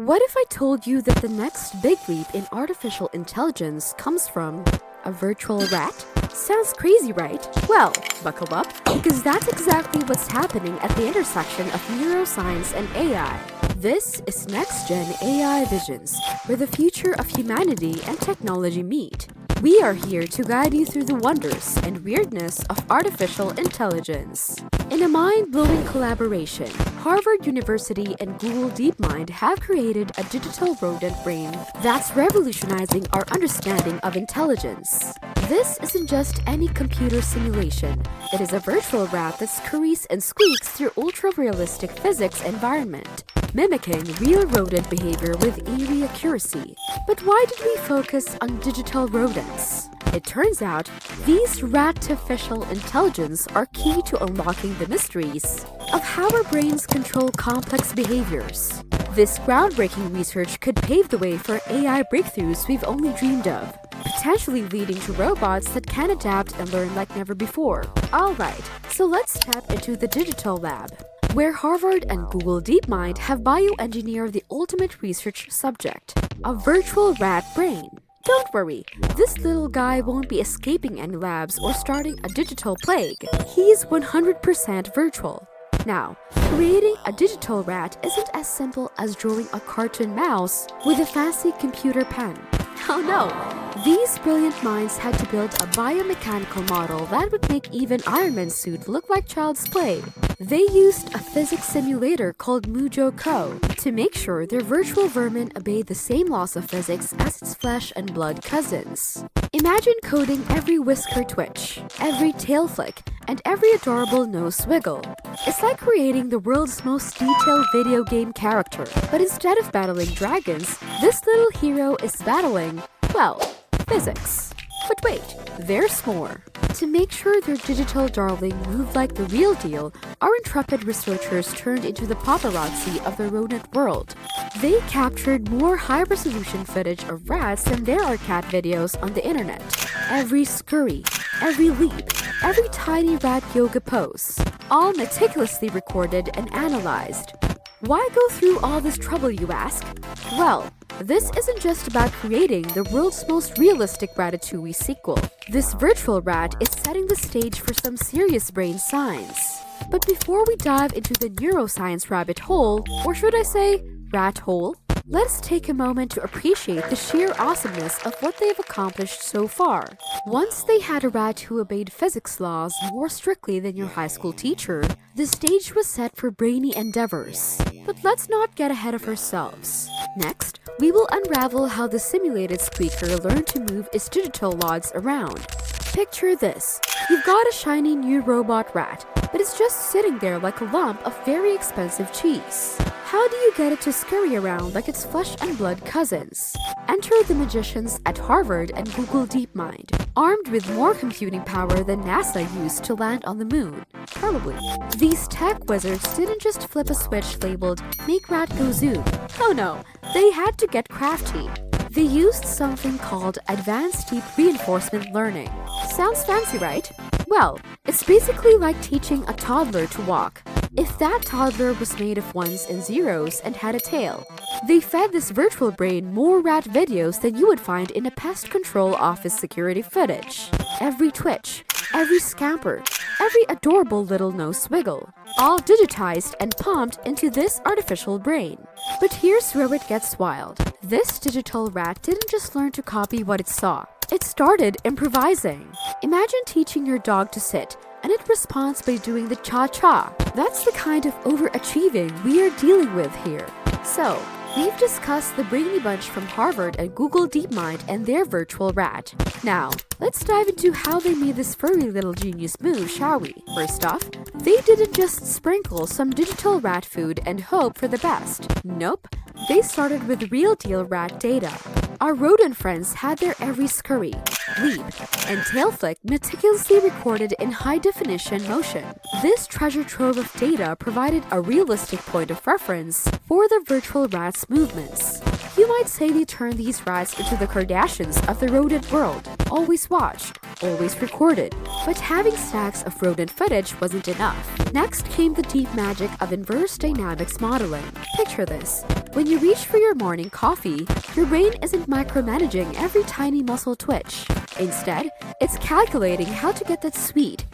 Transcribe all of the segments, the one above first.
What if I told you that the next big leap in artificial intelligence comes from a virtual rat? Sounds crazy, right? Well, buckle up, because that's exactly what's happening at the intersection of neuroscience and AI. This is NextGen AI Visions, where the future of humanity and technology meet. We are here to guide you through the wonders and weirdness of artificial intelligence. In a mind-blowing collaboration, Harvard University and Google DeepMind have created a digital rodent brain that's revolutionizing our understanding of intelligence. This isn't just any computer simulation. It is a virtual rat that scurries and squeaks through ultra-realistic physics environment, mimicking real rodent behavior with eerie accuracy. But why did we focus on digital rodents? It turns out, these artificial intelligence are key to unlocking the mysteries of how our brains control complex behaviors. This groundbreaking research could pave the way for AI breakthroughs we've only dreamed of, potentially leading to robots that can adapt and learn like never before. Alright, so let's step into the digital lab, where Harvard and Google DeepMind have bioengineered the ultimate research subject, a virtual rat brain. Don't worry, this little guy won't be escaping any labs or starting a digital plague. He's 100% virtual. Now, creating a digital rat isn't as simple as drawing a cartoon mouse with a fancy computer pen. Oh no! These brilliant minds had to build a biomechanical model that would make even Iron Man's suit look like child's play. They used a physics simulator called Mujo-Co to make sure their virtual vermin obeyed the same laws of physics as its flesh and blood cousins. Imagine coding every whisker twitch, every tail flick, and every adorable nose wiggle. It's like creating the world's most detailed video game character, but instead of battling dragons, this little hero is battling, well, physics. But wait, there's more. To make sure their digital darling moved like the real deal, our intrepid researchers turned into the paparazzi of the rodent world. They captured more high-resolution footage of rats than there are cat videos on the internet. Every scurry, every leap, every tiny rat yoga pose, all meticulously recorded and analyzed. Why go through all this trouble, you ask? Well, this isn't just about creating the world's most realistic Ratatouille sequel. This virtual rat is setting the stage for some serious brain science. But before we dive into the neuroscience rabbit hole, or should I say, rat hole, let's take a moment to appreciate the sheer awesomeness of what they've accomplished so far. Once they had a rat who obeyed physics laws more strictly than your high school teacher, the stage was set for brainy endeavors. But let's not get ahead of ourselves. Next, we will unravel how the simulated squeaker learned to move its digital logs around. Picture this. You've got a shiny new robot rat, but it's just sitting there like a lump of very expensive cheese. How do you get it to scurry around like its flesh and blood cousins? Enter the magicians at Harvard and Google DeepMind, armed with more computing power than NASA used to land on the moon. Probably. These tech wizards didn't just flip a switch labeled "Make Rat Go Zoom." Oh no, they had to get crafty. They used something called Advanced Deep Reinforcement Learning. Sounds fancy, right? Well, it's basically like teaching a toddler to walk, if that toddler was made of ones and zeros and had a tail. They fed this virtual brain more rat videos than you would find in a pest control office security footage. Every twitch, every scamper, every adorable little nose wiggle, all digitized and pumped into this artificial brain. But here's where it gets wild. This digital rat didn't just learn to copy what it saw. It started improvising. Imagine teaching your dog to sit, and it responds by doing the cha-cha. That's the kind of overachieving we are dealing with here. So, we've discussed the brainy bunch from Harvard and Google DeepMind and their virtual rat. Now, let's dive into how they made this furry little genius move, shall we? First off, they didn't just sprinkle some digital rat food and hope for the best. Nope, they started with real-deal rat data. Our rodent friends had their every scurry, leap, and tail flick meticulously recorded in high-definition motion. This treasure trove of data provided a realistic point of reference for the virtual rat's movements. You might say they turned these rats into the Kardashians of the rodent world. Always watched, always recorded. But having stacks of rodent footage wasn't enough. Next came the deep magic of inverse dynamics modeling. Picture this. When you reach for your morning coffee, your brain isn't micromanaging every tiny muscle twitch. Instead, it's calculating how to get that sweet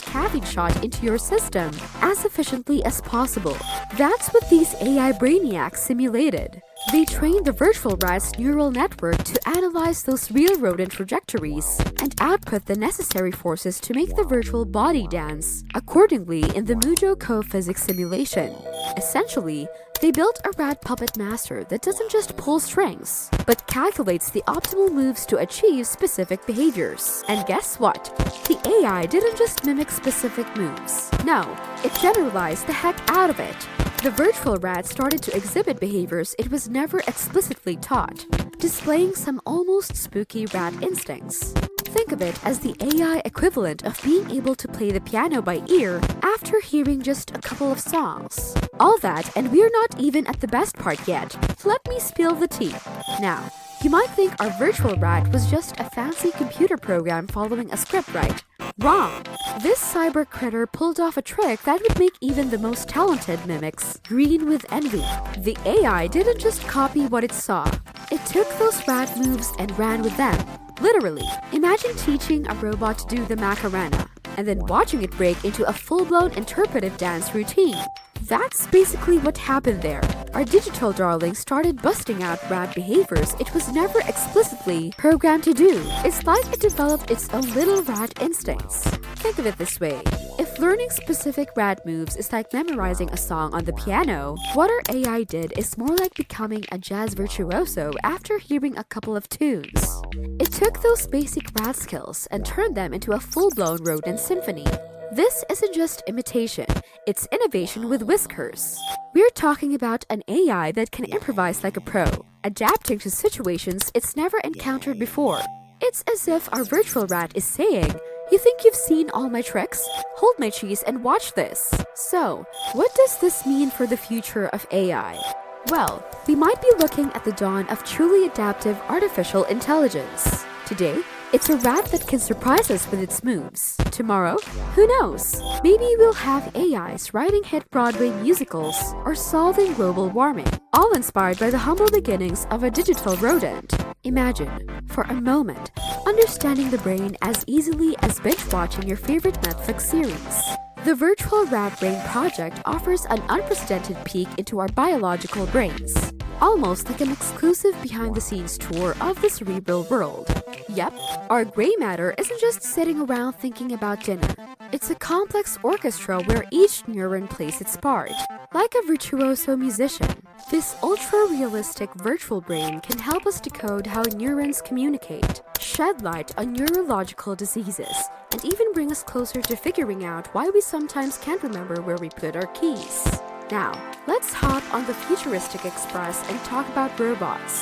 caffeine shot into your system as efficiently as possible. That's what these AI brainiacs simulated. They trained the virtual rat's neural network to analyze those real rodent trajectories and output the necessary forces to make the virtual body dance accordingly in the Mujo co-physics simulation. Essentially, they built a rat puppet master that doesn't just pull strings, but calculates the optimal moves to achieve specific behaviors. And guess what? The AI didn't just mimic specific moves. No, it generalized the heck out of it. The virtual rat started to exhibit behaviors it was never explicitly taught, displaying some almost spooky rat instincts. Think of it as the AI equivalent of being able to play the piano by ear after hearing just a couple of songs. All that, and we're not even at the best part yet. Let me spill the tea. Now, you might think our virtual rat was just a fancy computer program following a script, right? Wrong! This cyber critter pulled off a trick that would make even the most talented mimics green with envy. The AI didn't just copy what it saw. It took those rat moves and ran with them. Literally, imagine teaching a robot to do the Macarena and then watching it break into a full-blown interpretive dance routine. That's basically what happened there. Our digital darling started busting out rat behaviors it was never explicitly programmed to do. It's like it developed its own little rat instincts. Think of it this way. If learning specific rat moves is like memorizing a song on the piano, what our AI did is more like becoming a jazz virtuoso after hearing a couple of tunes. It took those basic rat skills and turned them into a full-blown rodent symphony. This isn't just imitation, it's innovation with whiskers. We're talking about an AI that can improvise like a pro, adapting to situations it's never encountered before. It's as if our virtual rat is saying, "You think you've seen all my tricks? Hold my cheese and watch this." So, what does this mean for the future of AI? Well, we might be looking at the dawn of truly adaptive artificial intelligence. Today, it's a rat that can surprise us with its moves. Tomorrow, who knows? Maybe we'll have AIs writing hit Broadway musicals or solving global warming, all inspired by the humble beginnings of a digital rodent. Imagine, for a moment, understanding the brain as easily as binge-watching your favorite Netflix series. The Virtual Rat Brain project offers an unprecedented peek into our biological brains, almost like an exclusive behind-the-scenes tour of the cerebral world. Yep, our gray matter isn't just sitting around thinking about dinner. It's a complex orchestra where each neuron plays its part, like a virtuoso musician. This ultra-realistic virtual brain can help us decode how neurons communicate, shed light on neurological diseases, and even bring us closer to figuring out why we sometimes can't remember where we put our keys. Now, let's hop on the futuristic express and talk about robots.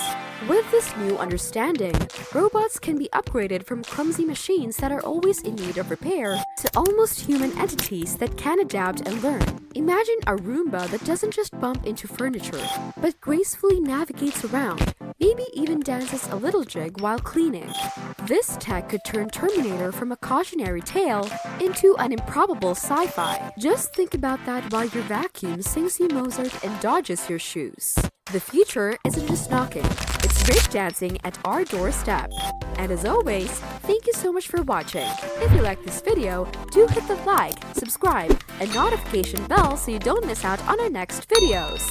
With this new understanding, robots can be upgraded from clumsy machines that are always in need of repair to almost human entities that can adapt and learn. Imagine a Roomba that doesn't just bump into furniture, but gracefully navigates around, maybe even dances a little jig while cleaning. This tech could turn Terminator from a cautionary tale into an improbable sci-fi. Just think about that while your vacuum sings you Mozart and dodges your shoes. The future isn't just knocking, it's breakdancing at our doorstep. And as always, thank you so much for watching. If you like this video, do hit the like, subscribe, and notification bell so you don't miss out on our next videos.